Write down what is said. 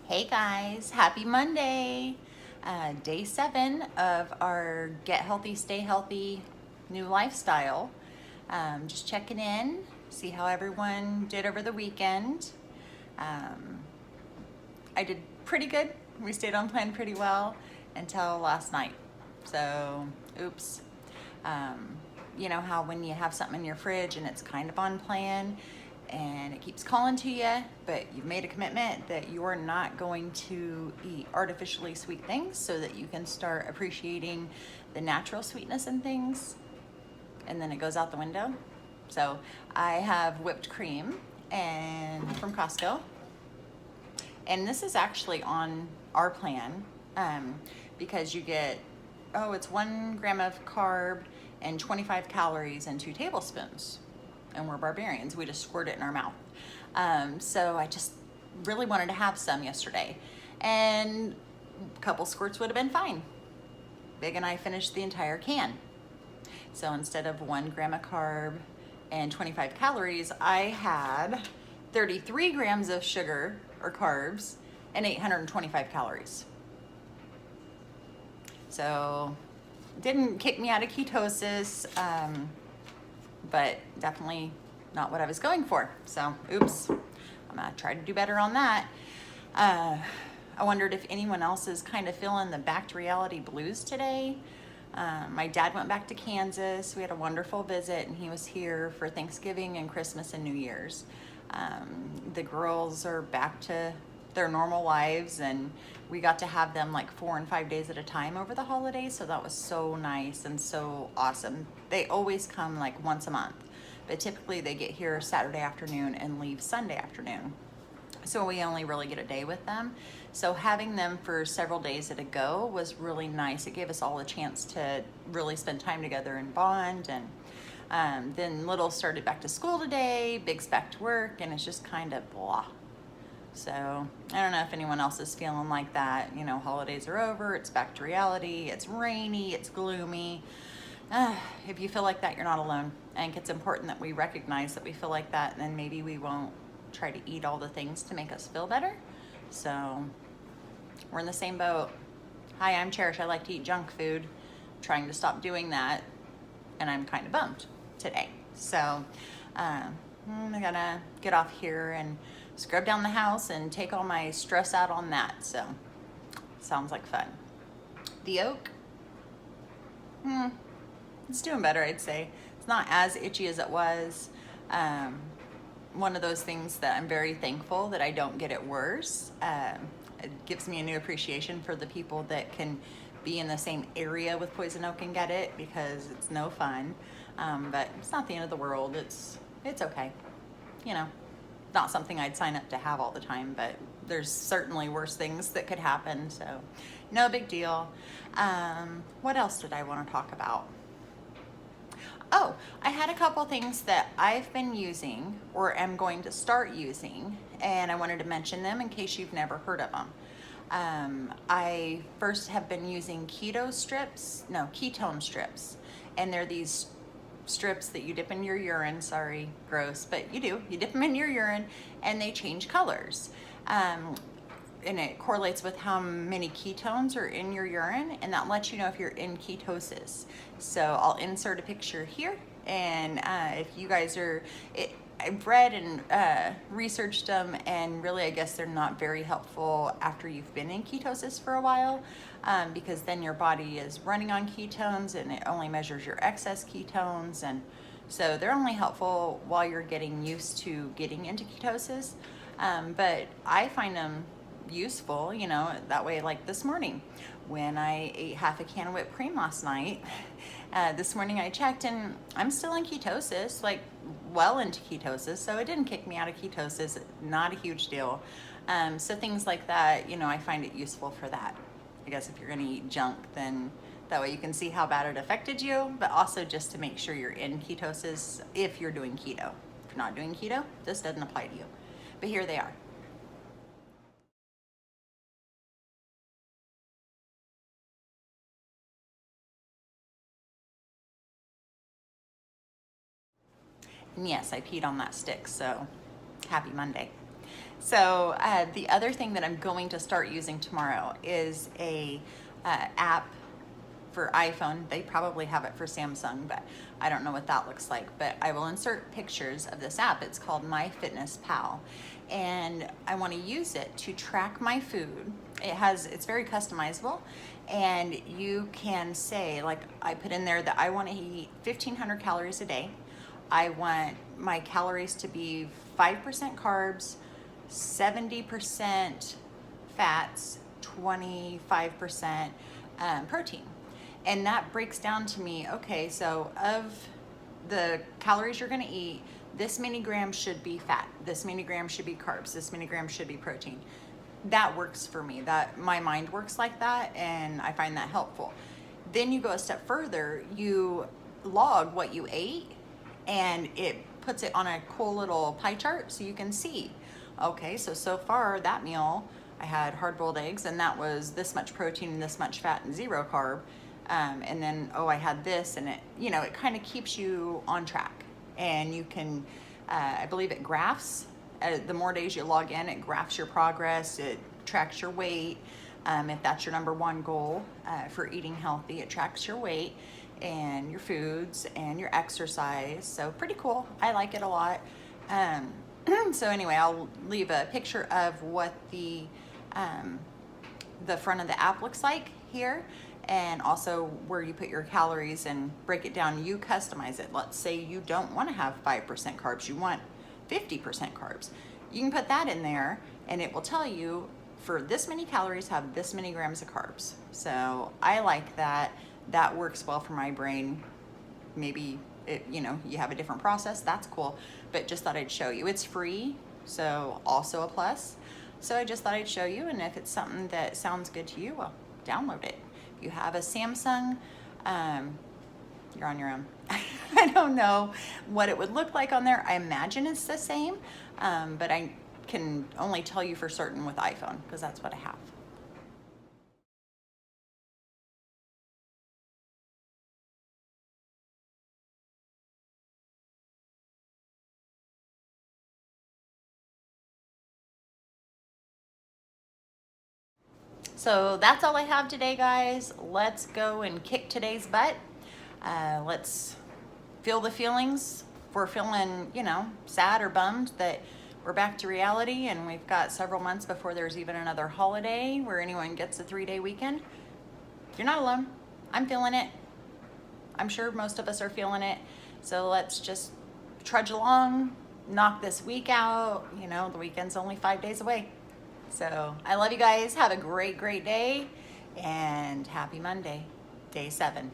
Hey guys, happy Monday. Day 7 of our Get Healthy, Stay Healthy new lifestyle. Just checking in, see how everyone did over the weekend. Um, I did pretty good. We stayed on plan pretty well until last night. So, oops. Um, you know how when you have something in your fridge and it's kind of on plan and it keeps calling to you, but you've made a commitment that you're not going to eat artificially sweet things so that you can start appreciating the natural sweetness in things, and then it goes out the window. So I have whipped cream and from Costco, and this is actually on our plan, because you get, it's 1 gram of carb and 25 calories and 2 tablespoons. And we're barbarians. We just squirt it in our mouth. So I just really wanted to have some yesterday. And a couple squirts would have been fine. Big and I finished the entire can. So instead of 1 gram of carb and 25 calories, I had 33 grams of sugar or carbs and 825 calories. So it didn't kick me out of ketosis, but definitely not what I was going for. So, oops, I'm gonna try to do better on that. I wondered if anyone else is kind of feeling the back to reality blues today. My dad went back to Kansas. We had a wonderful visit, and he was here for Thanksgiving and Christmas and New Year's. The girls are back to their normal lives, and we got to have them like 4 and 5 days at a time over the holidays, so that was so nice and so awesome. They always come like once a month, but typically they get here Saturday afternoon and leave Sunday afternoon, so we only really get a day with them. So having them for several days at a go was really nice. It gave us all a chance to really spend time together and bond. And then little started back to school today, big's back to work, and it's just kind of blah. So I don't know if anyone else is feeling like that. You know, holidays are over, it's back to reality, it's rainy, it's gloomy. If you feel like that, you're not alone. I think it's important that we recognize that we feel like that, and then maybe we won't try to eat all the things to make us feel better. So we're in the same boat. Hi, I'm Cherish. I like to eat junk food. I'm trying to stop doing that, and I'm kind of bummed today. So I'm gonna get off here and scrub down the house and take all my stress out on that. So sounds like fun. The oak, it's doing better, I'd say. It's not as itchy as it was. One of those things that I'm very thankful that I don't get it worse. It gives me a new appreciation for the people that can be in the same area with poison oak and get it, because it's no fun. But it's not the end of the world. It's okay. You know, not something I'd sign up to have all the time, but there's certainly worse things that could happen. So no big deal. What else did I want to talk about? Oh, I had a couple things that I've been using or am going to start using, and I wanted to mention them in case you've never heard of them. I first have been using ketone strips, and they're these strips that you dip in your urine. Sorry, gross, but you do. You dip them in your urine, and they change colors. And it correlates with how many ketones are in your urine, and that lets you know if you're in ketosis. So I'll insert a picture here, and if you guys are, I've read and researched them, and really I guess they're not very helpful after you've been in ketosis for a while, because then your body is running on ketones and it only measures your excess ketones, and so they're only helpful while you're getting used to getting into ketosis. But I find them useful, you know, that way. Like this morning when I ate half a can of whipped cream last night, this morning I checked and I'm still in ketosis, like well into ketosis, so it didn't kick me out of ketosis, not a huge deal. So things like that, you know, I find it useful for that. I guess if you're gonna eat junk, then that way you can see how bad it affected you, but also just to make sure you're in ketosis if you're doing keto. If you're not doing keto, this doesn't apply to you. But here they are. And yes, I peed on that stick, so happy Monday. So the other thing that I'm going to start using tomorrow is a app for iPhone. They probably have it for Samsung, but I don't know what that looks like. But I will insert pictures of this app. It's called MyFitnessPal, and I want to use it to track my food. It's very customizable, and you can say, like, I put in there that I want to eat 1,500 calories a day. I want my calories to be 5% carbs, 70% fats, 25% protein. And that breaks down to me, okay, so of the calories you're gonna eat, this many grams should be fat, this many grams should be carbs, this many grams should be protein. That works for me. That my mind works like that, and I find that helpful. Then you go a step further, you log what you ate, and it puts it on a cool little pie chart so you can see, okay, so far that meal, I had hard-boiled eggs, and that was this much protein and this much fat and 0 carb. And then, I had this, and it kind of keeps you on track. And you can, I believe it graphs. The more days you log in, it graphs your progress. It tracks your weight. If that's your number one goal for eating healthy, it tracks your weight and your foods and your exercise. So pretty cool. I like it a lot. So anyway, I'll leave a picture of what the front of the app looks like here, and also where you put your calories and break it down. You customize it. Let's say you don't want to have 5% carbs, you want 50% carbs. You can put that in there, and it will tell you for this many calories have this many grams of carbs. So I like that. That works well for my brain. Maybe you have a different process, that's cool, but just thought I'd show you. It's free, so also a plus. So I just thought I'd show you, and if it's something that sounds good to you, well, download it. If you have a Samsung, you're on your own. I don't know what it would look like on there. I imagine it's the same, but I can only tell you for certain with iPhone, because that's what I have. So that's all I have today, guys. Let's go and kick today's butt. Let's feel the feelings. If we're feeling, sad or bummed that we're back to reality and we've got several months before there's even another holiday where anyone gets a 3-day weekend. You're not alone. I'm feeling it. I'm sure most of us are feeling it. So let's just trudge along, knock this week out. The weekend's only 5 days away. So I love you guys. Have a great, great day, and happy Monday, day 7.